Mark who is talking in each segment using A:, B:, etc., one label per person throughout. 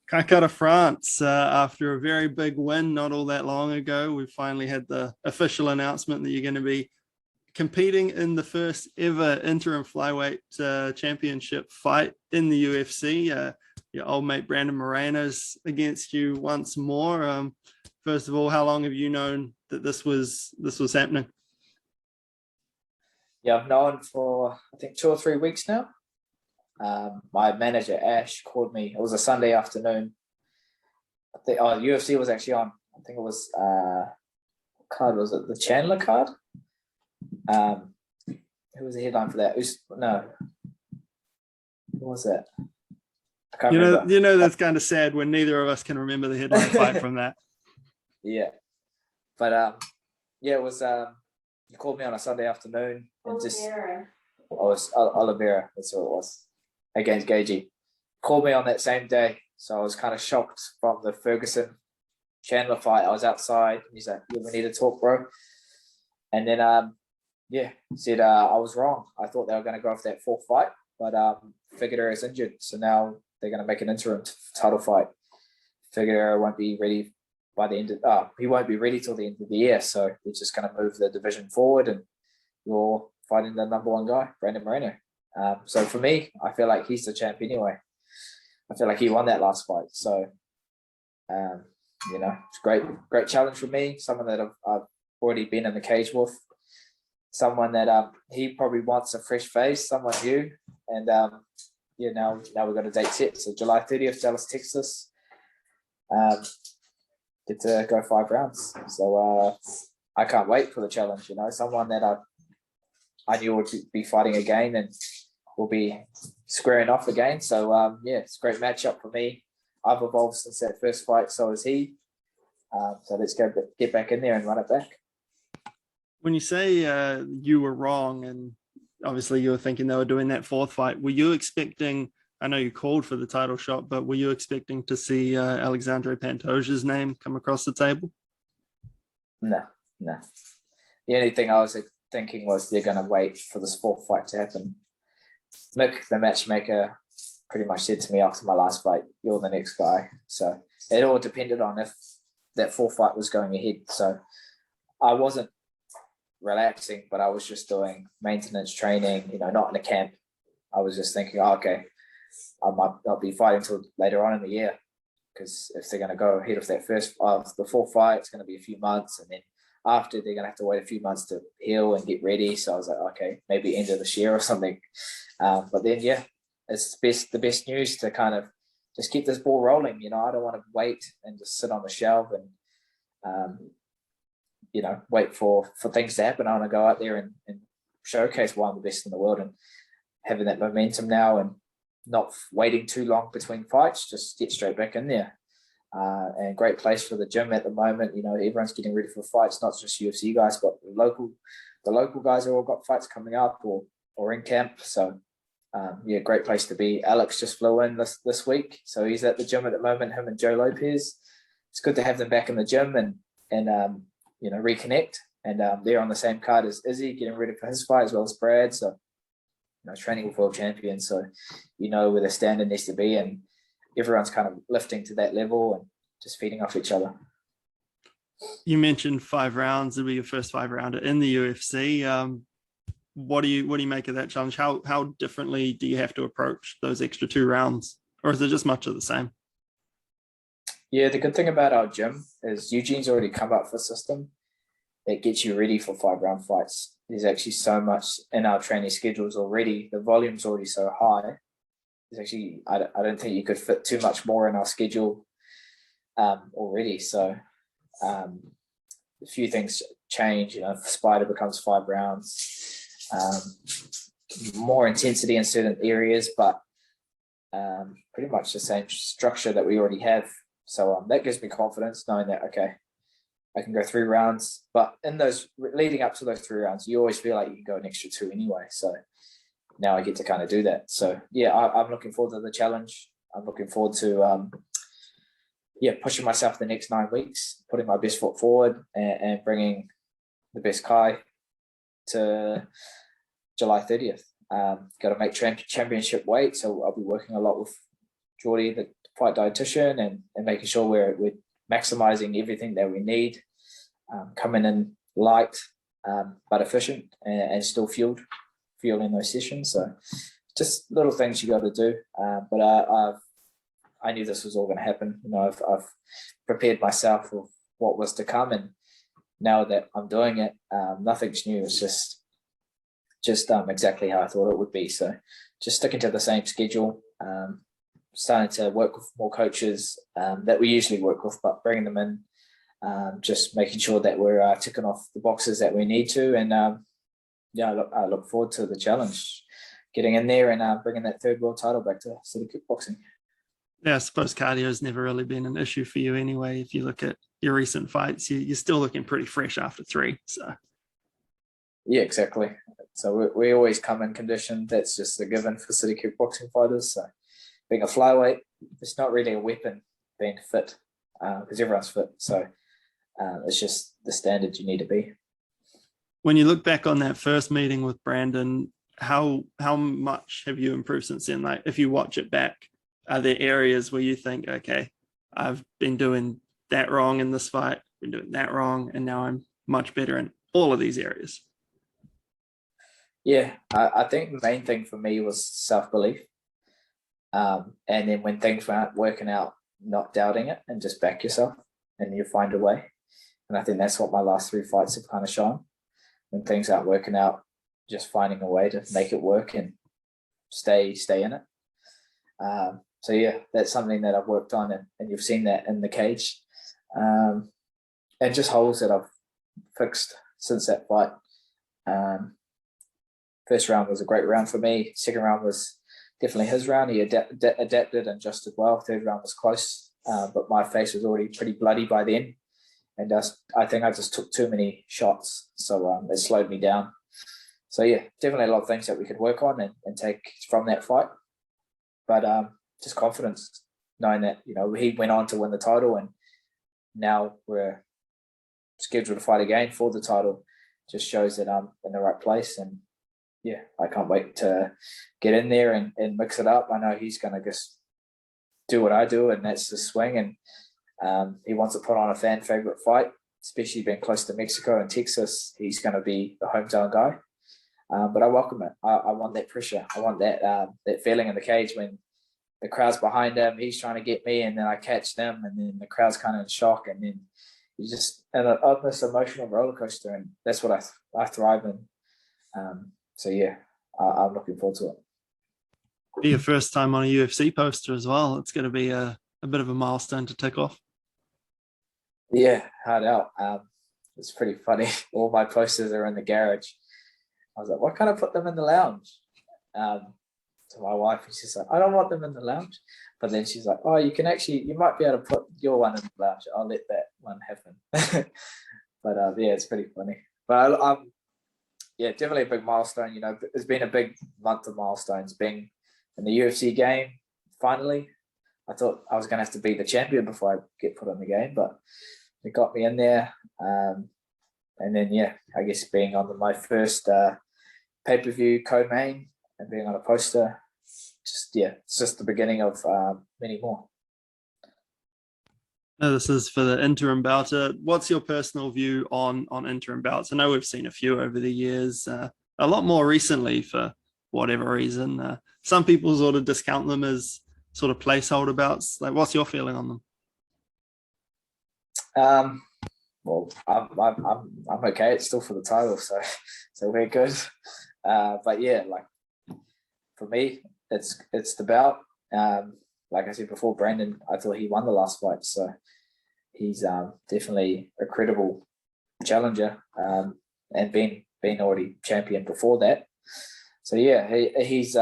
A: Calcutta, France, after a very big win not all that long ago, we finally had the official announcement that you're going to be competing in the first ever interim flyweight championship fight in the UFC. Your old mate Brandon Moreno's against you once more. First of all, how long have you known that this was happening?
B: Yeah, I've known for I think 2 or 3 weeks now. My manager Ash called me. It was a Sunday afternoon. I think UFC was actually on. I think it was what card was it? The Chandler card. Who was the headline for that? Who was that? I can't remember.
A: You know that's kind of sad when neither of us can remember the headline fight from that.
B: Yeah, but it was. He called me on a Sunday afternoon and Oliveira. That's what it was, against Gagey. Called me on that same day, so I was kind of shocked from the Ferguson Chandler fight. I was outside. He's like, "Yeah, we need to talk, bro." And then said I was wrong. I thought they were going to go for that fourth fight, but Figueroa is injured, so now they're going to make an interim title fight. Figueroa won't be ready by the end of he won't be ready till the end of the year, so we're just going to move the division forward, and you're fighting the number one guy, Brandon Moreno. So for me, I feel like he's the champ anyway. I feel like he won that last fight, so it's great challenge for me. Someone that I've already been in the cage with. Someone that he probably wants a fresh face, someone new, and now we've got a date set. So July 30th, Dallas, Texas. Get to go 5 rounds. So I can't wait for the challenge. Someone that I knew would be fighting again and will be squaring off again. So it's a great matchup for me. I've evolved since that first fight, so has he. So let's get back in there and run it back.
A: When you say you were wrong, and obviously you were thinking they were doing that fourth fight, were you expecting, I know you called for the title shot, but were you expecting to see Alexandre Pantoja's name come across the table?
B: No. The only thing I was thinking was they're going to wait for this fourth fight to happen. Mick, the matchmaker, pretty much said to me after my last fight, "You're the next guy." So it all depended on if that fourth fight was going ahead. So I wasn't relaxing, but I was just doing maintenance training, not in a camp. I was just thinking, okay, I might not be fighting till later on in the year, because if they're going to go ahead of that the fourth fight, it's going to be a few months, and then after they're going to have to wait a few months to heal and get ready. So I was like, okay, maybe end of this year or something. But then it's the best news to kind of just keep this ball rolling. I don't want to wait and just sit on the shelf and wait for things to happen. I want to go out there and showcase why I'm the best in the world, and having that momentum now and not waiting too long between fights, just get straight back in there. And great place for the gym at the moment. Everyone's getting ready for fights, not just UFC guys, but the local guys have all got fights coming up or in camp. So great place to be. Alex just flew in this week, so he's at the gym at the moment, him and Joe Lopez. It's good to have them back in the gym and reconnect. And they're on the same card as Izzy, getting ready for his fight, as well as Brad. So, training with world champions. So, where the standard needs to be, and everyone's kind of lifting to that level and just feeding off each other.
A: You mentioned 5 rounds. It'll be your first 5 rounder in the UFC. What do you make of that challenge? How differently do you have to approach those extra 2 rounds, or is it just much of the same?
B: Yeah, the good thing about our gym is Eugene's already come up with a system that gets you ready for 5-round fights. There's actually so much in our training schedules already. The volume's already so high. There's actually, I don't think you could fit too much more in our schedule already. So a few things change. Spider becomes 5 rounds, more intensity in certain areas, but pretty much the same structure that we already have. So that gives me confidence, knowing that, okay, I can go 3 rounds. But in those leading up to those 3 rounds, you always feel like you can go an extra 2 anyway. So now I get to kind of do that. So I'm looking forward to the challenge. I'm looking forward to pushing myself the next 9 weeks, putting my best foot forward, and bringing the best Kai to July 30th. Got to make championship weight, so I'll be working a lot with Geordie, the fight dietitian and making sure we're maximizing everything that we need, coming in light but efficient and still fueling those sessions. So just little things you got to do. But I knew this was all going to happen. I've prepared myself for what was to come, and now that I'm doing it, nothing's new. It's just exactly how I thought it would be. So just sticking to the same schedule, starting to work with more coaches that we usually work with, but bringing them in, just making sure that we're ticking off the boxes that we need to. And I look forward to the challenge, getting in there and bringing that third world title back to City Kickboxing.
A: Yeah, I suppose cardio has never really been an issue for you anyway. If you look at your recent fights, you're still looking pretty fresh after 3. So
B: yeah, exactly. So we always come in conditioned. That's just a given for City Kickboxing fighters. So being a flyweight, it's not really a weapon being fit, because everyone's fit. So it's just the standard you need to be.
A: When you look back on that first meeting with Brandon, how much have you improved since then? Like, if you watch it back, are there areas where you think, okay, I've been doing that wrong in this fight, been doing that wrong, and now I'm much better in all of these areas?
B: Yeah, I think the main thing for me was self-belief. And then when things weren't working out, not doubting it and just back yourself and you find a way. And I think that's what my last 3 fights have kind of shown. When things aren't working out, just finding a way to make it work and stay in it. So yeah, that's something that I've worked on, and you've seen that in the cage. And just holes that I've fixed since that fight. First round was a great round for me. Second round was definitely his round. He adapted and adjusted well. Third round was close, but my face was already pretty bloody by then. And I think I just took too many shots, so it slowed me down. So yeah, definitely a lot of things that we could work on and take from that fight. But just confidence, knowing that he went on to win the title, and now we're scheduled to fight again for the title. Just shows that I'm in the right place, and yeah, I can't wait to get in there and mix it up. I know he's going to just do what I do, and that's the swing. And he wants to put on a fan favorite fight, especially being close to Mexico and Texas. He's going to be the hometown guy. But I welcome it. I want that pressure. I want that feeling in the cage when the crowd's behind him. He's trying to get me, and then I catch them, and then the crowd's kind of in shock, and then you just in this emotional roller coaster, and that's what I thrive in. So yeah, I'm looking forward to it.
A: Be your first time on a UFC poster as well. It's going to be a bit of a milestone to tick off.
B: Yeah, hard out. It's pretty funny. All my posters are in the garage. I was like, why can't I put them in the lounge? To my wife, and she's like, I don't want them in the lounge. But then she's like, oh, you might be able to put your one in the lounge. I'll let that one happen. But yeah, it's pretty funny. But I'm yeah, definitely a big milestone. It's been a big month of milestones. Being in the UFC game, finally. I thought I was going to have to be the champion before I get put in the game, but it got me in there. And then, yeah, I guess being on my first pay-per-view co-main and being on a poster, it's just the beginning of many more.
A: Now, this is for the interim bout. What's your personal view on interim bouts? I know we've seen a few over the years, a lot more recently for whatever reason. Some people sort of discount them as sort of placeholder bouts. Like, what's your feeling on them?
B: Well, I'm okay. It's still for the title, so we're good. But yeah, like for me, it's the bout. Like I said before, Brandon, I thought he won the last fight, so he's definitely a credible challenger, and been already champion before that. So yeah, he's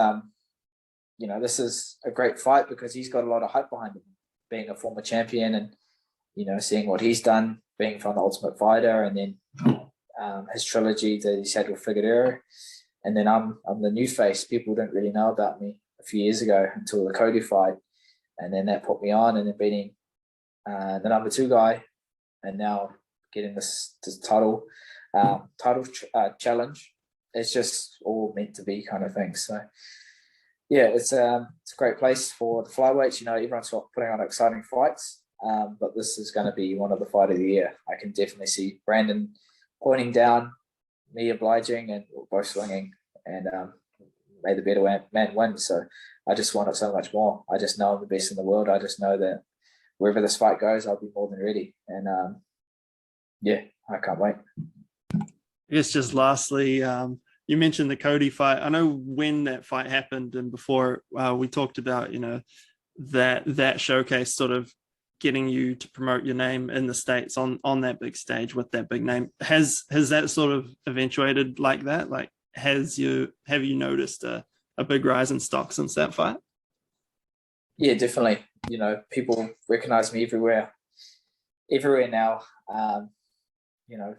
B: this is a great fight because he's got a lot of hype behind him, being a former champion and seeing what he's done, being from the Ultimate Fighter, and then his trilogy that he's had with Figueroa, and then I'm the new face. People didn't really know about me a few years ago until the Cody fight, and then that put me on, and then beating the number 2 guy, and now getting this title challenge. It's just all meant to be kind of thing. So Yeah, it's a great place for the flyweights. You know, everyone's putting on exciting fights, but this is going to be one of the fight of the year. I can definitely see Brandon pointing down, me obliging, and we're both swinging, and may the better man win. So I just want it so much more. I just know I'm the best in the world. I just know that wherever this fight goes, I'll be more than ready. And yeah, I can't wait.
A: I guess just lastly, you mentioned the Cody fight. I know when that fight happened, and before we talked about, that showcase sort of getting you to promote your name in the States on that big stage with that big name. Has that sort of eventuated like that? Like, have you noticed a big rise in stock since that fight?
B: Yeah, definitely. You know, people recognize me everywhere now. You know,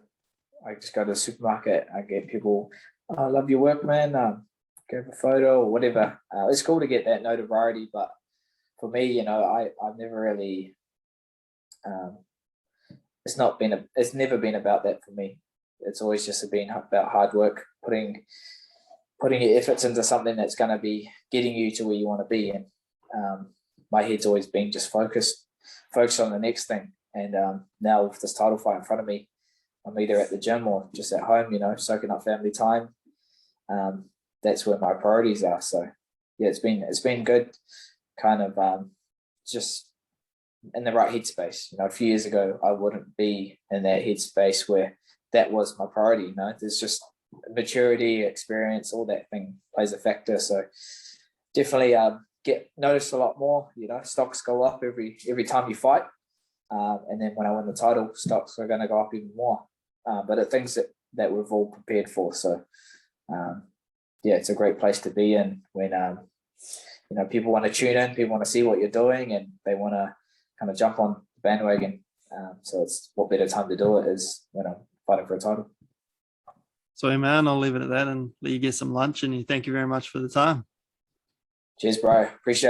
B: I just go to the supermarket, I get people, "Oh, I love your work, man. Give a photo or whatever." It's cool to get that notoriety, but for me, you know, I've never really, it's never been about that for me. It's always just been about hard work, putting your efforts into something that's going to be getting you to where you want to be. And my head's always been just focused on the next thing. And now with this title fight in front of me, I'm either at the gym or just at home, you know, soaking up family time. That's where my priorities are. So yeah, it's been good, kind of just in the right headspace. You know, a few years ago, I wouldn't be in that headspace where that was my priority. You know, there's just maturity, experience, all that thing plays a factor. So definitely get noticed a lot more. You know, stocks go up every time you fight. And then when I win the title, stocks are going to go up even more. But it things that we've all prepared for. So, yeah, it's a great place to be in when, you know, people want to tune in, people want to see what you're doing, and they want to kind of jump on the bandwagon. So it's what better time to do it is when I'm fighting for a title.
A: So, man, I'll leave it at that and let you get some lunch. And thank you very much for the time.
B: Cheers, bro. Appreciate it.